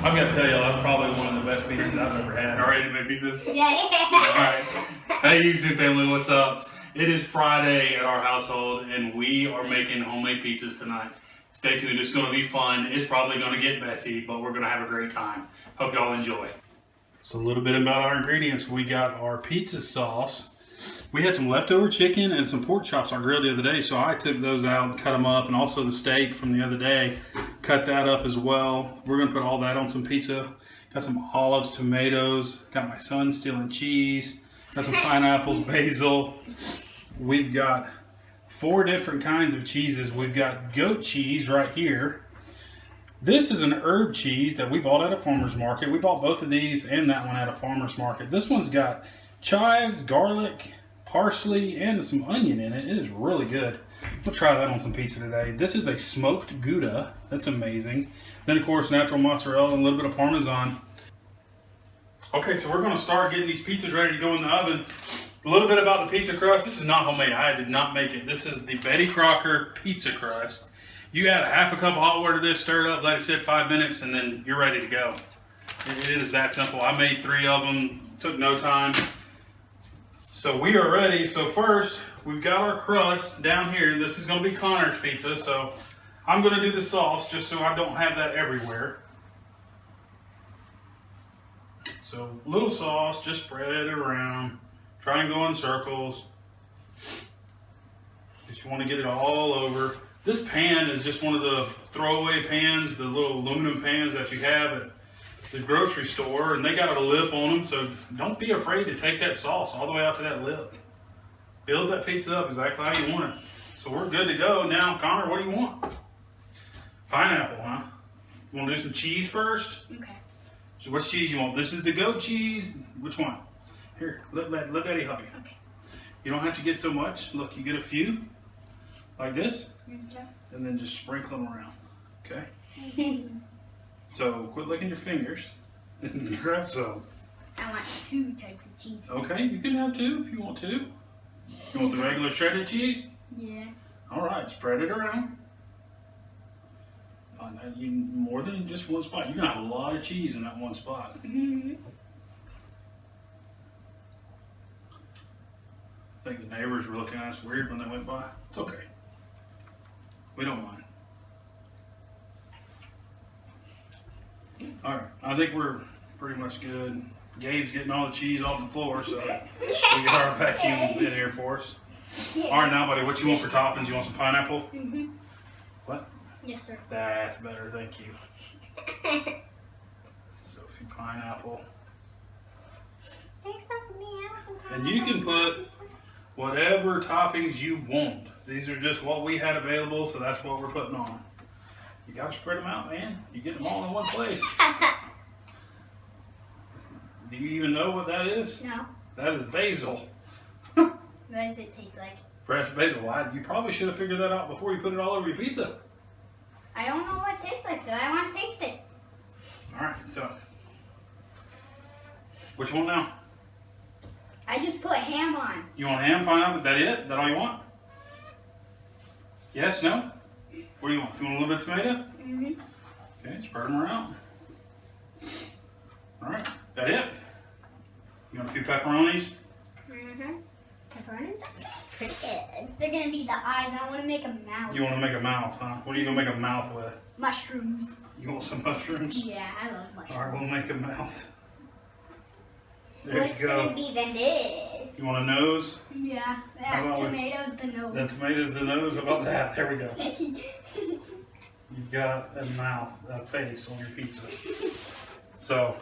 I'm gonna tell y'all, that's probably one of the best pizzas I've ever had. All right, made pizzas? Yes. All right. Hey, YouTube family, what's up? It is Friday at our household, and we are making homemade pizzas tonight. Stay tuned, it's gonna be fun. It's probably gonna get messy, but we're gonna have a great time. Hope y'all enjoy. So a little bit about our ingredients. We got our pizza sauce. We had some leftover chicken and some pork chops on our grill the other day, so I took those out and cut them up, and also the steak from the other day, cut that up as well. We're gonna put all that on some pizza. Got some olives, tomatoes, got my son stealing cheese, got some pineapples, basil. We've got 4 different kinds of cheeses. We've got goat cheese right here. This is an herb cheese that we bought at a farmer's market. We bought both of these and that one at a farmer's market. This one's got chives, garlic, parsley, and some onion in it. It is really good. We'll try that on some pizza today. This is a smoked Gouda. That's amazing. Then, of course, natural mozzarella and a little bit of Parmesan. Okay, so we're going to start getting these pizzas ready to go in the oven. A little bit about the pizza crust. This is not homemade. I did not make it. This is the Betty Crocker pizza crust. You add a half a cup of hot water to this, stir it up, let it sit 5 minutes, and then you're ready to go. It is that simple. I made 3 of them. Took no time. So we are ready. So first, we've got our crust down here. This is going to be Connor's pizza. So I'm going to do the sauce just so I don't have that everywhere. So little sauce, just spread it around. Try and go in circles. Just want to get it all over. This pan is just one of the throwaway pans, the little aluminum pans that you have at the grocery store, and they got a lip on them, so don't be afraid to take that sauce all the way out to that lip. Build that pizza up exactly how you want it. So we're good to go. Now, Connor, what do you want? Pineapple, huh? You want to do some cheese first? Okay. So which cheese you want? This is the goat cheese. Which one? Here, let Daddy help you. Okay. You don't have to get so much. Look, you get a few, like this, Okay. and then just sprinkle them around, okay? So quit licking your fingers and grab some. I want 2 types of cheese. Okay, you can have 2 if you want to. You want the regular shredded cheese? Yeah. All right, spread it around. You more than just one spot. You're gonna have a lot of cheese in that one spot. Mm-hmm. I think the neighbors were looking at us weird when they went by. It's okay. We don't mind. All right, I think we're pretty much good. Gabe's getting all the cheese off the floor, so we get our vacuum in here for us. All right, now, buddy, what you want for toppings? You want some pineapple? Mm-hmm. What? Yes, sir. That's better, thank you. So a few pineapple. And you can put whatever toppings you want. These are just what we had available, so that's what we're putting on. You gotta spread them out, man. You get them all in one place. Do you even know what that is? No. That is basil. What does it taste like? Fresh basil. You probably should have figured that out before you put it all over your pizza. I don't know what it tastes like, so I want to taste it. All right, so which one now? I just put ham on. You want ham, pineapple? That it? That all you want? Yes, no? What do you want? You want a little bit of tomato? Mm-hmm. Okay, spread them around. All right, that it? You want a few pepperonis? Mm-hmm. Pepperonis? They're going to be the eyes. I want to make a mouth. You want to make a mouth, huh? What are you going to make a mouth with? Mushrooms. You want some mushrooms? Yeah, I love mushrooms. All right, we'll make a mouth. There What's you go. going to be the nose? You want a nose? Yeah, How about tomato's the nose. The tomato's the nose? How about that? There we go. You've got a mouth, a face on your pizza. So,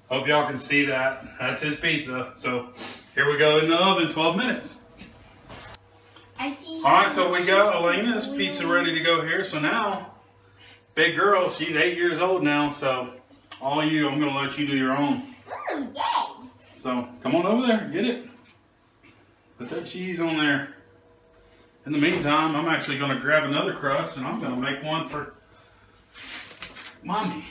hope y'all can see that. That's his pizza. So, here we go in the oven, 12 minutes. I see. All right, so we got Elena's pizza ready to go here. So now, big girl, she's 8 years old now. So, all of you, I'm going to let you do your own. Ooh, yay! So, come on over there, get it. Put that cheese on there. In the meantime, I'm actually going to grab another crust and I'm going to make one for Mommy.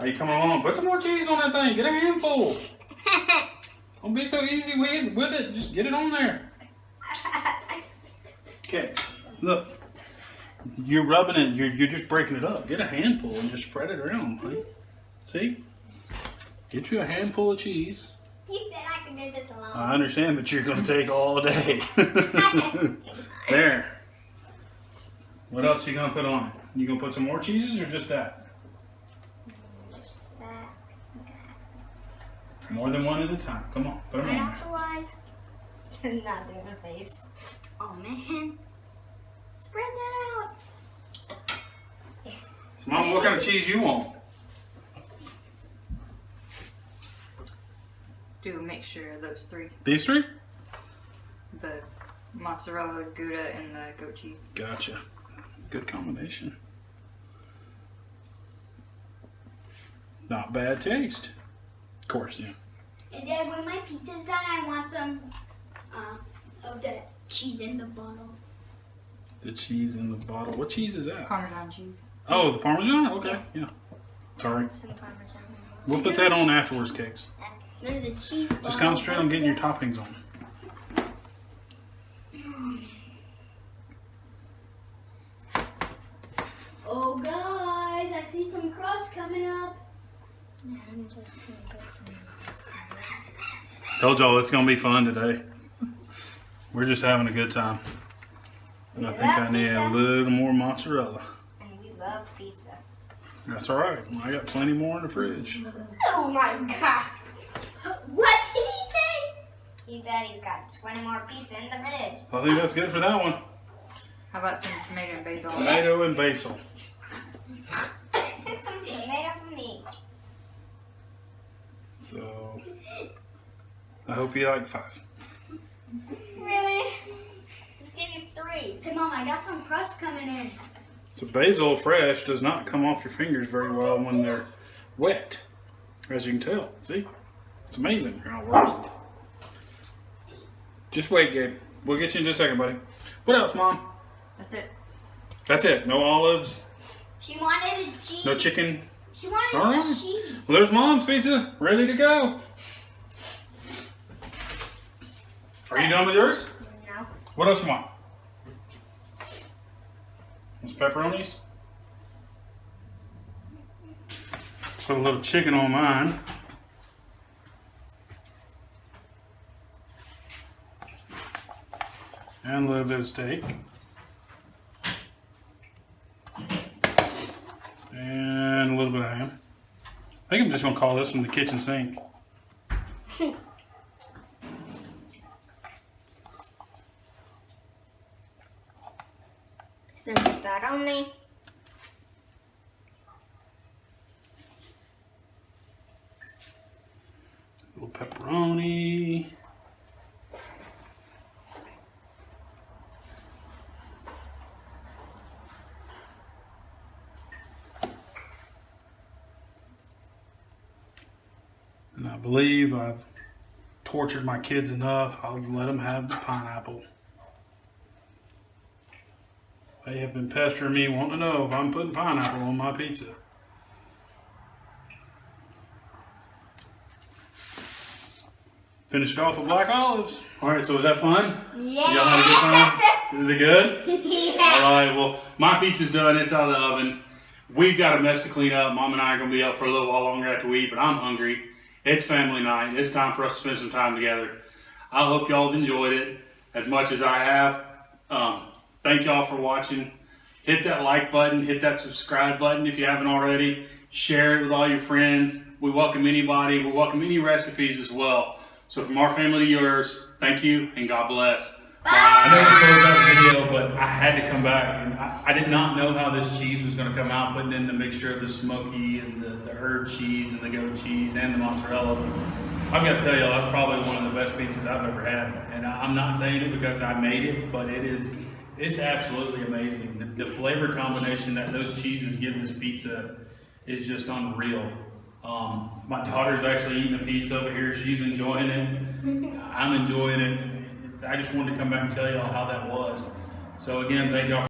Are you coming along? Put some more cheese on that thing. Get a handful. Don't be so easy with it. Just get it on there. Okay. Look. You're rubbing it. You're just breaking it up. Get a handful and just spread it around. Honey. See? Get you a handful of cheese. He said I could do this alone. I understand, but you're going to take all day. There. What else are you going to put on it? You going to put some more cheeses or just that? Just that. I'm gonna add some More than one at a time. Come on. Put them on. pineapple-wise. I'm not doing a face. Oh man. Spread that out. So, Mom, what kind of cheese you want? Do a mixture of those three. These three? The mozzarella, Gouda, and the goat cheese. Gotcha. Good combination. Not bad taste. Of course, yeah. And then when my pizza's done, I want some of the cheese in the bottle. The cheese in the bottle. What cheese is that? Parmesan cheese. Oh, the Parmesan? Okay, yeah. Sorry. Some Parmesan. We'll put that on afterwards, Cakes. Then the cheese bottle. Just concentrate on getting your toppings on. Oh guys, I see some crust coming up. I'm just gonna put some. Told y'all it's gonna be fun today. We're just having a good time. And I think I need a little more mozzarella. And we love pizza. That's all right. I got plenty more in the fridge. Oh my god. What did he say? He said he's got 20 more pizza in the fridge. I think that's good for that one. How about some tomato and basil? Tomato and basil. Took some tomato from me. So, I hope you like 5. Really? Just give me 3. Hey mom, I got some crust coming in. So basil fresh does not come off your fingers very well when they're wet, as you can tell. See? It's amazing how it works. Just wait, Gabe. We'll get you in just a second, buddy. What else, Mom? That's it. That's it. No olives, She wanted a cheese. no chicken. She wanted All right. cheese. Well, there's Mom's pizza, ready to go. Are you done with yours? No. What else you want? Some pepperonis? Put a little chicken on mine. And a little bit of steak. And a little bit of ham. I think I'm just going to call this one the kitchen sink. Some pepperoni. A little pepperoni. And I believe I've tortured my kids enough. I'll let them have the pineapple. They have been pestering me, wanting to know if I'm putting pineapple on my pizza. Finish it off with black olives. All right, so was that fun? Yeah. Y'all had a good time? Is it good? Yeah. All right, well, my pizza's done. It's out of the oven. We've got a mess to clean up. Mom and I are going to be up for a little while longer after we eat, but I'm hungry. It's family night. It's time for us to spend some time together. I hope y'all have enjoyed it as much as I have. Thank y'all for watching. Hit that like button. Hit that subscribe button if you haven't already. Share it with all your friends. We welcome anybody. We welcome any recipes as well. So from our family to yours, thank you and God bless. I know we closed out the video, but I had to come back. And I did not know how this cheese was going to come out, putting in the mixture of the smoky and the herb cheese and the goat cheese and the mozzarella. I've got to tell you, that's probably one of the best pizzas I've ever had. And I'm not saying it because I made it, but it's absolutely amazing. The flavor combination that those cheeses give this pizza is just unreal. My daughter's actually eating a piece over here. She's enjoying it. I'm enjoying it. I just wanted to come back and tell y'all how that was. So again, thank y'all.